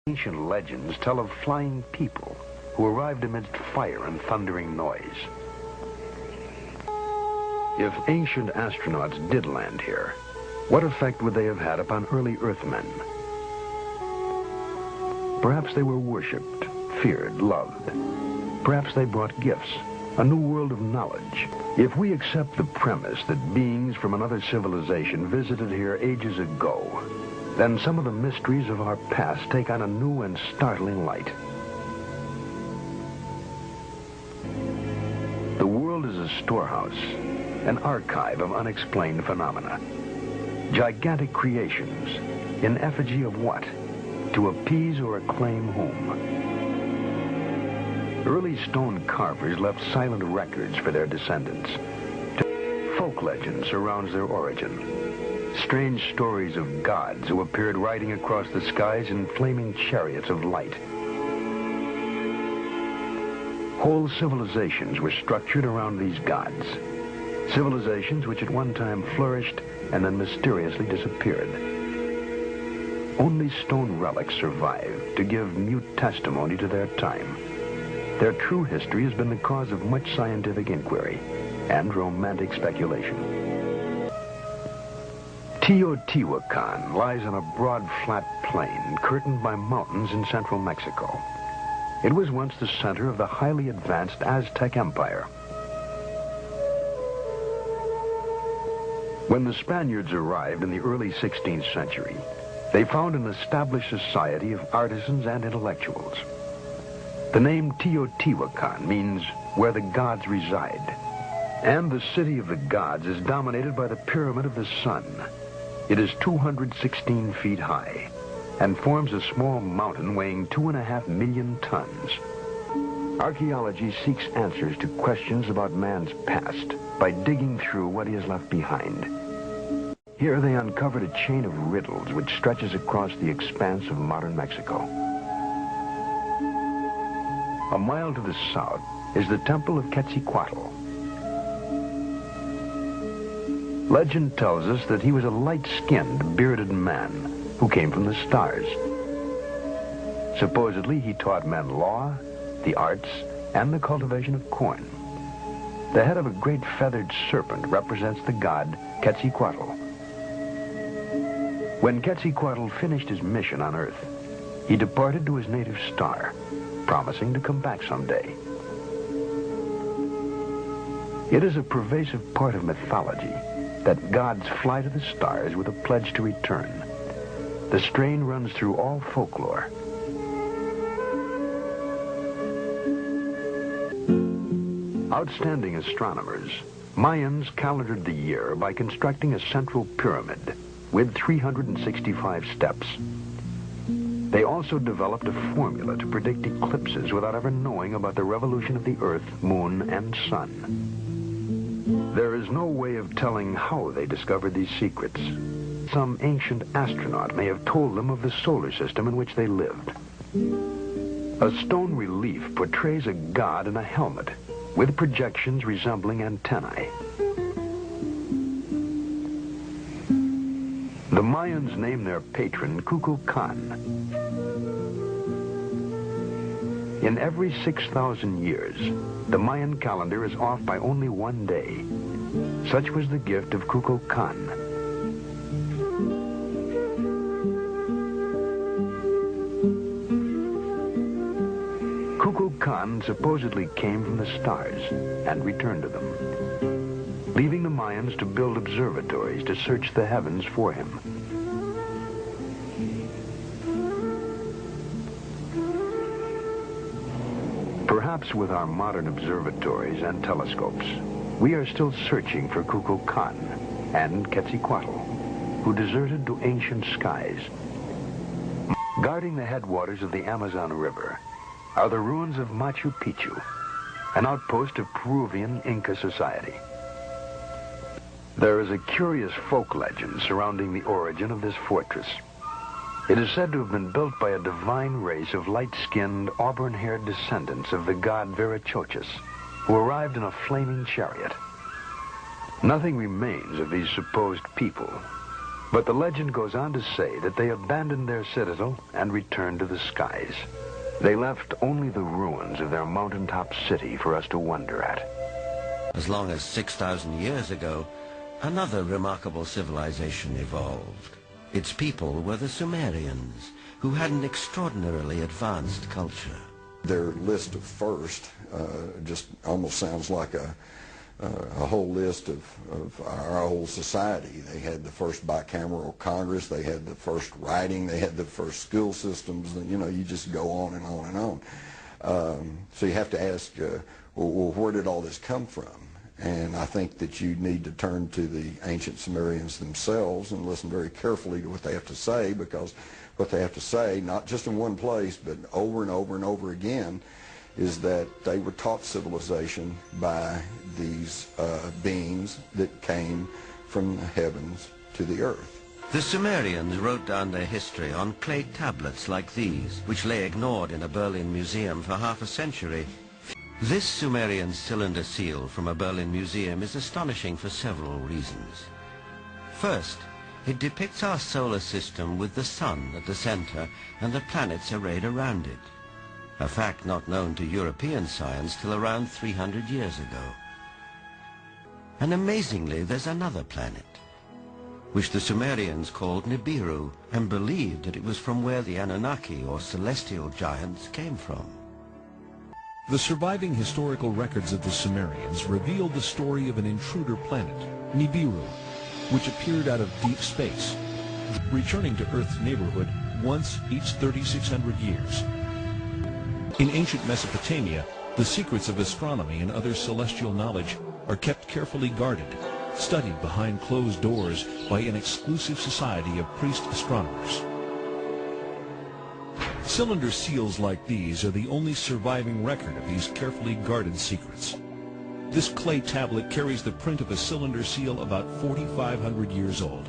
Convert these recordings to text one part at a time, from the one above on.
Ancient legends tell of flying people who arrived amidst fire and thundering noise. If ancient astronauts did land here, what effect would they have had upon early Earthmen? Perhaps they were worshipped, feared, loved. Perhaps they brought gifts, a new world of knowledge. If we accept the premise that beings from another civilization visited here ages ago, then some of the mysteries of our past take on a new and startling light. The world is a storehouse, an archive of unexplained phenomena. Gigantic creations, in effigy of what? To appease or acclaim whom? Early stone carvers left silent records for their descendants. Folk legend surrounds their origin. Strange stories of gods who appeared riding across the skies in flaming chariots of light. Whole civilizations were structured around these gods. Civilizations which at one time flourished and then mysteriously disappeared. Only stone relics survive to give mute testimony to their time. Their true history has been the cause of much scientific inquiry and romantic speculation. Teotihuacan lies on a broad, flat plain curtained by mountains in central Mexico. It was once the center of the highly advanced Aztec Empire. When the Spaniards arrived in the early 16th century, they found an established society of artisans and intellectuals. The name Teotihuacan means where the gods reside. And the city of the gods is dominated by the Pyramid of the Sun. It is 216 feet high and forms a small mountain weighing 2.5 million tons. Archaeology seeks answers to questions about man's past by digging through what he has left behind. Here they uncovered a chain of riddles which stretches across the expanse of modern Mexico. A mile to the south is the temple of Quetzalcoatl. Legend tells us that he was a light-skinned, bearded man who came from the stars. Supposedly, he taught men law, the arts, and the cultivation of corn. The head of a great feathered serpent represents the god Quetzalcoatl. When Quetzalcoatl finished his mission on Earth, he departed to his native star, promising to come back someday. It is a pervasive part of mythology that gods fly to the stars with a pledge to return. The strain runs through all folklore. Outstanding astronomers, Mayans calendared the year by constructing a central pyramid with 365 steps. They also developed a formula to predict eclipses without ever knowing about the revolution of the Earth, Moon, and Sun. There is no way of telling how they discovered these secrets. Some ancient astronaut may have told them of the solar system in which they lived. A stone relief portrays a god in a helmet with projections resembling antennae. The Mayans named their patron Kukulkan. In every 6,000 years, the Mayan calendar is off by only one day. Such was the gift of Kukulkan. Kukulkan supposedly came from the stars and returned to them, leaving the Mayans to build observatories to search the heavens for him. Perhaps with our modern observatories and telescopes, we are still searching for Kukulkan and Quetzalcoatl, who deserted to ancient skies. Guarding the headwaters of the Amazon River are the ruins of Machu Picchu, an outpost of Peruvian Inca society. There is a curious folk legend surrounding the origin of this fortress. It is said to have been built by a divine race of light-skinned, auburn-haired descendants of the god Viracochas, who arrived in a flaming chariot. Nothing remains of these supposed people, But the legend goes on to say that they abandoned their citadel and returned to the skies. They left only the ruins of their mountaintop city for us to wonder at. As long as 6,000 years ago, another remarkable civilization evolved. Its people were the Sumerians, who had an extraordinarily advanced culture. Their list of first just almost sounds like a whole list of our whole society. They had the first bicameral Congress, they had the first writing, they had the first school systems, and, you know, you just go on and on and on. So you have to ask, well, where did all this come from? And I think that you need to turn to the ancient Sumerians themselves and listen very carefully to what they have to say, because what they have to say, not just in one place, but over and over and over again, is that they were taught civilization by these beings that came from the heavens to the earth. The Sumerians wrote down their history on clay tablets like these, which lay ignored in a Berlin museum for half a century. This Sumerian cylinder seal from a Berlin museum is astonishing for several reasons. First, it depicts our solar system with the sun at the center and the planets arrayed around it, a fact not known to European science till around 300 years ago. And amazingly, there's another planet, which the Sumerians called Nibiru, and believed that it was from where the Anunnaki, or celestial giants, came from. The surviving historical records of the Sumerians revealed the story of an intruder planet, Nibiru, which appeared out of deep space, returning to Earth's neighborhood once each 3,600 years. In ancient Mesopotamia, the secrets of astronomy and other celestial knowledge are kept carefully guarded, studied behind closed doors by an exclusive society of priest astronomers. Cylinder seals like these are the only surviving record of these carefully guarded secrets. This clay tablet carries the print of a cylinder seal about 4,500 years old.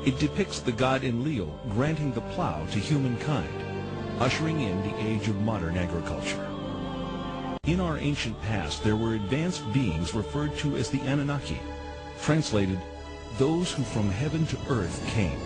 It depicts the god Enlil granting the plow to humankind, ushering in the age of modern agriculture. In our ancient past, there were advanced beings referred to as the Anunnaki, translated, those who from heaven to earth came.